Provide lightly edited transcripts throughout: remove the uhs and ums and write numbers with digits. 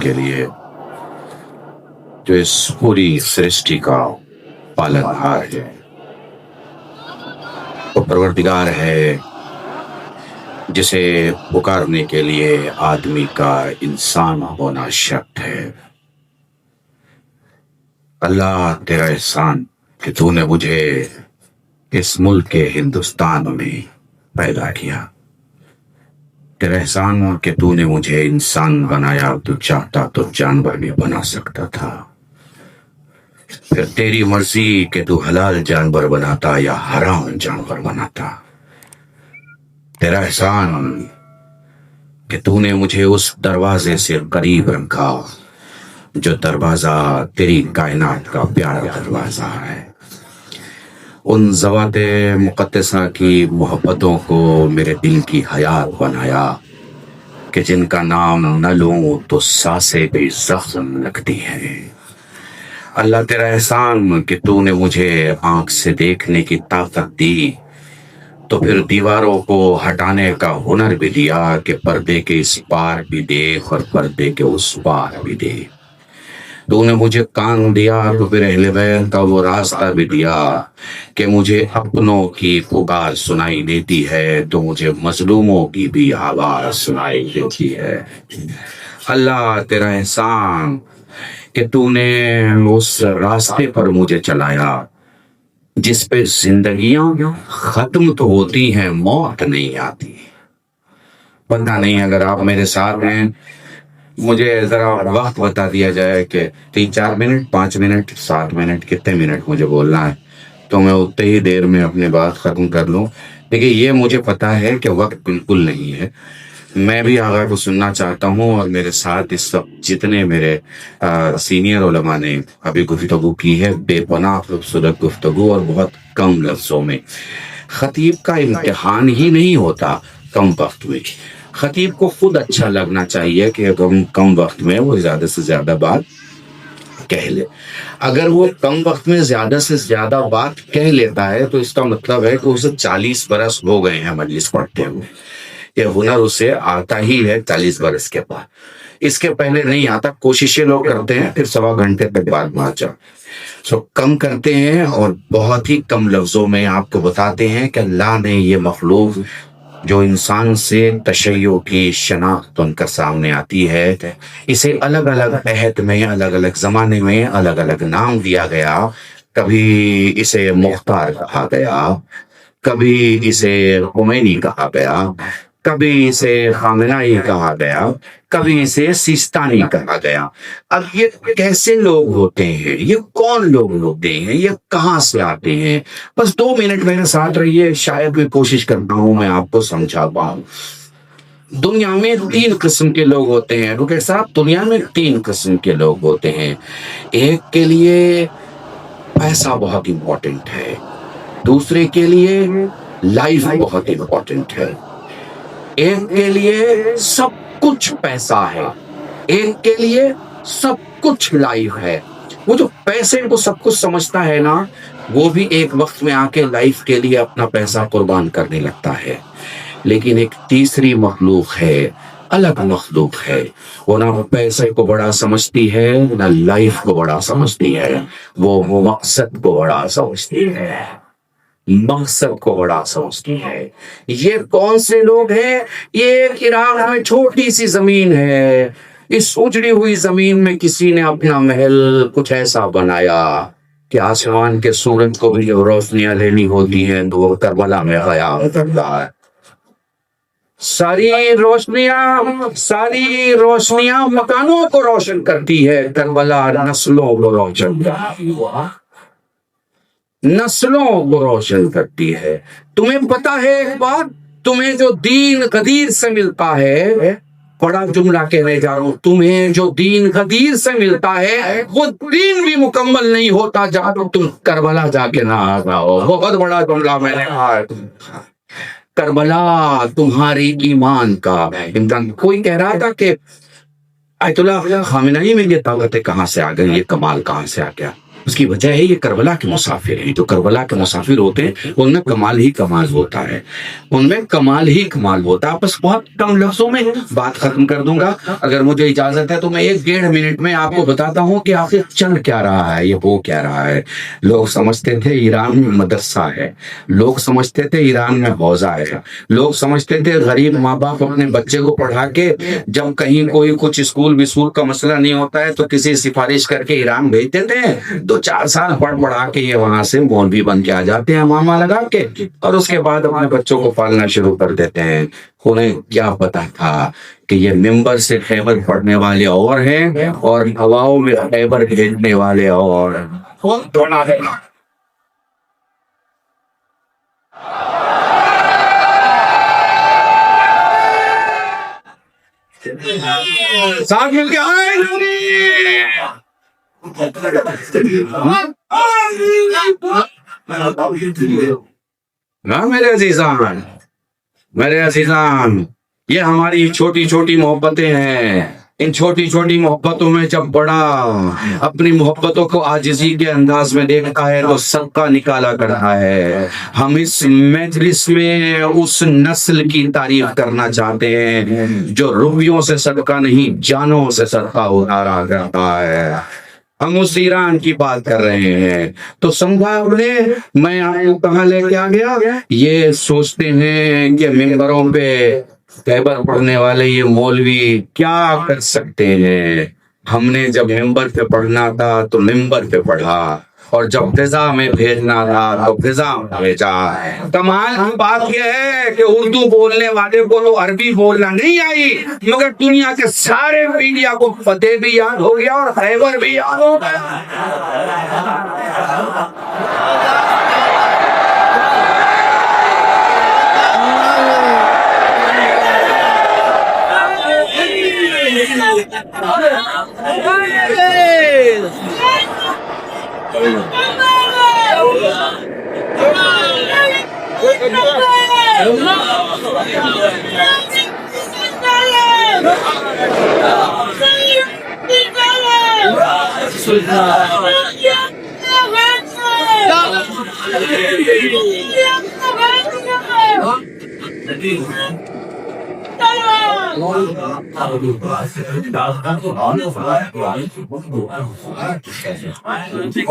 کے لیے جو اس پوری سرشٹی کا پالنہار ہے، وہ پروردگار ہے جسے پکارنے کے لیے آدمی کا انسان ہونا شرط ہے۔ اللہ تیرا احسان کہ تو نے مجھے اس ملک کے ہندوستان میں پیدا کیا، تیرا احسان کہ تو نے مجھے انسان بنایا، تو چاہتا تو جانور بھی بنا سکتا تھا، پھر تیری مرضی کہ تو حلال جانور بناتا یا حرام جانور بناتا۔ تیرا احسان کہ تو نے مجھے اس دروازے سے قریب رکھا جو دروازہ تیری کائنات کا پیارا دروازہ ہے۔ ان ذوات مقدسہ کی محبتوں کو میرے دل کی حیات بنایا کہ جن کا نام نہ لوں تو سانسیں بھی زخم لگتی ہیں۔ اللہ تیرا احسان کہ تو نے مجھے آنکھ سے دیکھنے کی طاقت دی، تو پھر دیواروں کو ہٹانے کا ہنر بھی دیا کہ پردے کے اس پار بھی دیکھ اور پردے کے اس پار بھی دیکھ۔ تو نے مجھے کان دیا تو پھر اہل بیت کا وہ راستہ بھی دیا کہ مجھے اپنوں کی پکار سنائی دیتی ہے تو مجھے مظلوموں کی بھی آواز سنائی دیتی ہے۔ اللہ تیرا احسان کہ تو نے اس راستے پر مجھے چلایا جس پہ زندگیاں ختم تو ہوتی ہیں، موت نہیں آتی۔ پتہ نہیں اگر آپ میرے ساتھ ہیں، مجھے ذرا وقت بتا دیا جائے کہ 3-4 منٹ، 5 منٹ، 7 منٹ، کتنے منٹ مجھے بولنا ہے تو میں اتنے ہی دیر میں اپنی بات ختم کر لوں۔ دیکھیے یہ مجھے پتا ہے کہ وقت بالکل نہیں ہے، میں بھی آغا کو سننا چاہتا ہوں، اور میرے ساتھ اس وقت جتنے میرے سینئر علماء نے ابھی گفتگو کی ہے، بے پناہ خوبصورت گفتگو اور بہت کم لفظوں میں۔ خطیب کا امتحان ہی نہیں ہوتا کم وقت میں، خطیب کو خود اچھا لگنا چاہیے کہ کم وقت میں وہ زیادہ سے زیادہ بات کہہ لے۔ اگر وہ کم وقت میں زیادہ سے زیادہ بات کہہ لیتا ہے تو اس کا مطلب ہے کہ اسے 40 برس ہو گئے ہیں مجلس پڑھتے ہوئے، یہ ہنر اسے آتا ہی ہے 40 برس کے بعد، اس کے پہلے نہیں آتا۔ کوششیں لوگ کرتے ہیں، پھر 1.25 گھنٹے تک بات مان جاؤ، کم کرتے ہیں اور بہت ہی کم لفظوں میں آپ کو بتاتے ہیں کہ اللہ نے یہ مخلوق جو انسان سے تشیع کی شناخت ان کا سامنے آتی ہے، اسے الگ الگ عہد میں، الگ الگ زمانے میں الگ الگ نام دیا گیا۔ کبھی اسے مختار کہا گیا، کبھی اسے خمینی کہا گیا، کبھی اسے خامنائی کہا گیا، کبھی اسے سیستانی کہا گیا۔ اب یہ کیسے لوگ ہوتے ہیں، یہ کون لوگ ہوتے ہیں، یہ کہاں سے آتے ہیں؟ بس 2 منٹ میرے ساتھ رہیے، شاید میں کوشش کرتا ہوں میں آپ کو سمجھا پاؤں۔ دنیا میں 3 قسم کے لوگ ہوتے ہیں رکے صاحب، دنیا میں 3 قسم کے لوگ ہوتے ہیں۔ ایک کے لیے پیسہ بہت امپورٹنٹ ہے، دوسرے کے لیے لائف بہت امپورٹنٹ ہے، ایک کے لیے سب کچھ پیسہ ہے، ایک کے لیے سب کچھ لائف ہے۔ وہ جو پیسے کو سب کچھ سمجھتا ہے نا، وہ بھی ایک وقت میں آ کے لائف کے لیے اپنا پیسہ قربان کرنے لگتا ہے۔ لیکن ایک تیسری مخلوق ہے، الگ مخلوق ہے، وہ نہ پیسے کو بڑا سمجھتی ہے نہ لائف کو بڑا سمجھتی ہے، وہ مقصد کو بڑا سمجھتی ہے، مقصد کو بڑا سمجھتی ہے۔ یہ کون سے لوگ ہیں؟ یہ ایک عراق میں چھوٹی سی زمین ہے، اس اجڑی ہوئی زمین میں کسی نے اپنا محل کچھ ایسا بنایا کہ آسمان کے سورج کو بھی جو روشنیاں لینی ہوتی ہیں تو وہ کربلا میں قیام کرتا ہے۔ ساری روشنیاں مکانوں کو روشن کرتی ہے، کربلا نسلوں کو روشن کرتی ہے، نسلوں کو روشن کرتی ہے۔ تمہیں پتا ہے ایک بات، تمہیں جو دین غدیر سے ملتا ہے، بڑا جملہ کہنے جا رہا ہوں، تمہیں جو دین غدیر سے ملتا ہے وہ دین بھی مکمل نہیں ہوتا جہاں تم کربلا جا کے نہ آ جاؤ۔ بہت بڑا جملہ میں نے کہا ہے، کربلا تمہاری ایمان کا امتحان۔ کوئی کہہ رہا تھا کہ آیت اللہ خامنہئی میں یہ طاقتیں کہاں سے آ گئی، یہ کمال کہاں سے آ گیا؟ اس کی وجہ ہے یہ کربلا کے مسافر ہیں. جو کربلا کے مسافر ہوتے ہیں ان میں کمال ہی کمال ہوتا ہے، ان میں کمال ہی کمال ہوتا ہے. بس بہت کم لفظوں میں بات ختم کر دوں گا. اگر مجھے اجازت ہے تو میں 1-1.5 منٹ میں آپ کو بتاتا ہوں کہ آخر چل کیا رہا ہے، یہ ہو کیا رہا ہے. لوگ سمجھتے تھے ایران میں مدرسہ ہے، لوگ سمجھتے تھے ایران میں حوزہ ہے، لوگ سمجھتے تھے غریب ماں باپ اپنے بچے کو پڑھا کے جب کہیں کوئی کچھ اسکول وسکول کا مسئلہ نہیں ہوتا ہے تو کسی سفارش کر کے ایران بھیجتے تھے. 2-4 سال پڑھا کے یہ وہاں سے مولوی بن کے آ جاتے ہیں ماما لگا کے، اور اس کے بعد اپنے بچوں کو پالنا شروع کر دیتے ہیں. انہیں کیا پتا تھا کہ یہ ممبر سے خیبر پڑھنے والے اور ہیں اور ہواؤں میں خیبر بھیجنے والے اور ساتھ مل کے آئے. میرے عزیزان، میرے عزیزان، یہ ہماری چھوٹی چھوٹی محبتیں ہیں. ان چھوٹی چھوٹی محبتوں میں جب بڑا اپنی محبتوں کو عاجزی کے انداز میں دیکھتا ہے تو صدقہ نکالا کرتا ہے. ہم اس مجلس میں اس نسل کی تعریف کرنا چاہتے ہیں جو روپیوں سے صدقہ نہیں جانوں سے صدقہ اتارا کرتا ہے. ہم اس ایران کی بات کر رہے ہیں. تو سمجھا آپ نے میں آپ کو کہاں لے کے آ گیا؟ یہ سوچتے ہیں کہ ممبروں پہ خیبر پڑھنے والے یہ مولوی کیا کر سکتے ہیں. ہم نے جب ممبر پہ پڑھنا تھا تو ممبر پہ پڑھا، اور جب فضا میں بھیجنا تھا تو فضا میں بھیجا. کمال کی بات یہ ہے کہ اردو بولنے والے کو تو عربی بولنا نہیں آئی، مگر دنیا کے سارے میڈیا کو فتح بھی یاد ہو گیا اور خیبر بھی یاد ہو گیا.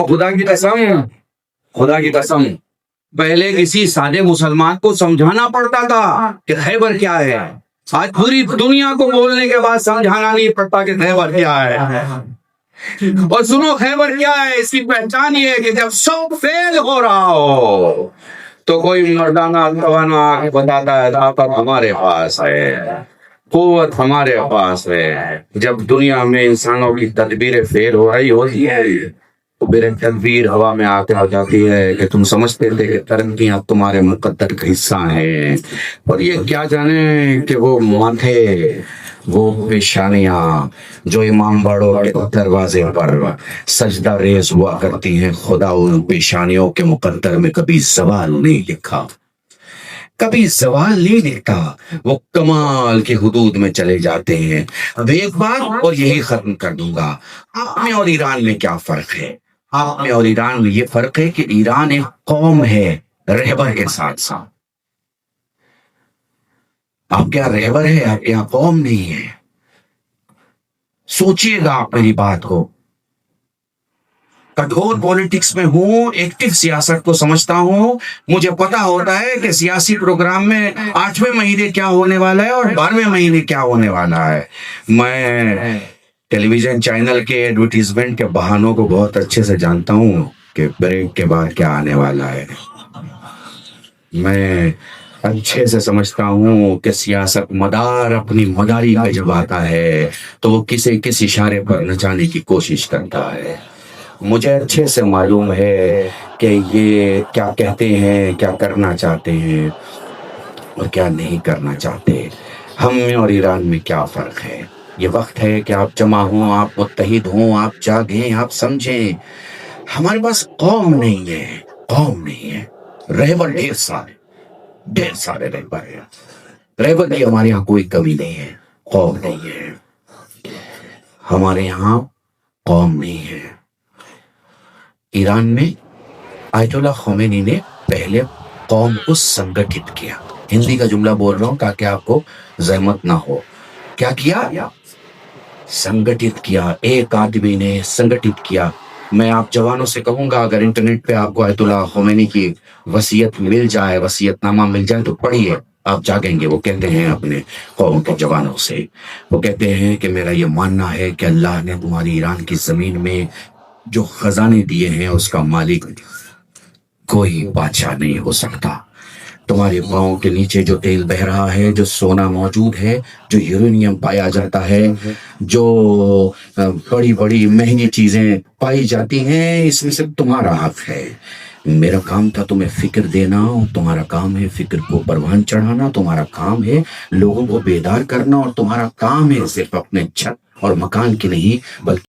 خدا کی قسم، خدا کی قسم، پہلے کسی سادے مسلمان کو سمجھانا پڑتا تھا کہ خیبر کیا ہے. آج پوری دنیا کو بولنے کے بعد سمجھانا نہیں پڑتا کہ خیبر کیا ہے. اور سنو خیبر کیا ہے، اس کی پہچان یہ ہے کہ جب سب فیل ہو رہا ہو تو کوئی مردانہ توانا آ کے بتاتا ہے طاقت ہمارے پاس ہے، قوت ہمارے پاس ہے. جب دنیا میں انسانوں کی تدبیریں فیل ہو رہی ہوتی ہے تو میرے تدبیر ہوا میں آ کے آ جاتی ہے کہ تم سمجھتے تھے کہ ترقیاں تمہارے مقدر کا حصہ ہیں، اور یہ کیا جانے کہ وہ ماتھے، وہ پیشانیاں جو امام باڑوں کے دروازے پر سجدہ ریز ہوا کرتی ہیں، خدا ان پیشانیوں کے مقدر میں کبھی زوال نہیں لکھا، کبھی زوال نہیں دیتا. وہ کمال کی حدود میں چلے جاتے ہیں. اب ایک بات اور یہی ختم کر دوں گا، آپ میں اور ایران میں کیا فرق ہے؟ آپ میں اور ایران میں یہ فرق ہے کہ ایران ایک قوم ہے رہبر کے ساتھ ساتھ. آپ کیا رہبر ہے، آپ کیا قوم نہیں ہے. سوچئے گا آپ میری بات کو. کٹھور پولیٹکس میں ہوں، ایکٹیو سیاست کو سمجھتا ہوں. مجھے پتا ہوتا ہے کہ سیاسی پروگرام میں 8ویں مہینے کیا ہونے والا ہے اور 12ویں مہینے کیا ہونے والا ہے. میں ٹیلی ویژن چینل کے ایڈورٹیزمنٹ کے بہانوں کو بہت اچھے سے جانتا ہوں کہ بریک کے بعد کیا آنے والا ہے. میں اچھے سے سمجھتا ہوں کہ سیاست مدار اپنی مداری پہ جب آتا ہے تو وہ کسی کس اشارے پر نچانے کی کوشش کرتا ہے. مجھے اچھے سے معلوم ہے کہ یہ کیا کہتے ہیں، کیا کرنا چاہتے ہیں اور کیا نہیں کرنا چاہتے. ہم میں اور ایران میں کیا فرق ہے؟ یہ وقت ہے کہ آپ جمع ہوں، آپ متحد ہوں، آپ جاگیں، آپ سمجھیں. ہمارے پاس قوم نہیں ہے، قوم نہیں ہے. رہبر ڈھیر سارے رہبر ہیں. رہبر کی ہمارے یہاں کوئی کمی نہیں ہے، قوم نہیں ہے. ہمارے یہاں قوم نہیں ہے. ایران میں آیت اللہ خمینی نے پہلے قوم کو سنگٹھت کیا. ہندی کا جملہ بول رہا ہوں تاکہ آپ کو زحمت نہ ہو. کیا کیا؟ سنگٹھت کیا. ایک آدمی نے سنگٹھت کیا. میں آپ جوانوں سے کہوں گا اگر انٹرنیٹ پہ آپ کو آیت اللہ خمینی کی وصیت مل جائے، وصیت نامہ مل جائے تو پڑھیے، آپ جاگیں گے. وہ کہتے ہیں اپنے قوم کے جوانوں سے، وہ کہتے ہیں کہ میرا یہ ماننا ہے کہ اللہ نے تمہاری ایران کی زمین میں جو خزانے دیے ہیں اس کا مالک کوئی بادشاہ نہیں ہو سکتا. تمہارے پاؤں کے نیچے جو تیل بہ رہا ہے، جو سونا موجود ہے، جو یورینیم پایا جاتا ہے، جو بڑی بڑی مہنگی چیزیں پائی جاتی ہیں، اس میں سے تمہارا حق ہے. میرا کام تھا تمہیں فکر دینا، اور تمہارا کام ہے فکر کو پروان چڑھانا. تمہارا کام ہے لوگوں کو بیدار کرنا، اور تمہارا کام ہے صرف اپنے چھت اور مکان کی نہیں بلکہ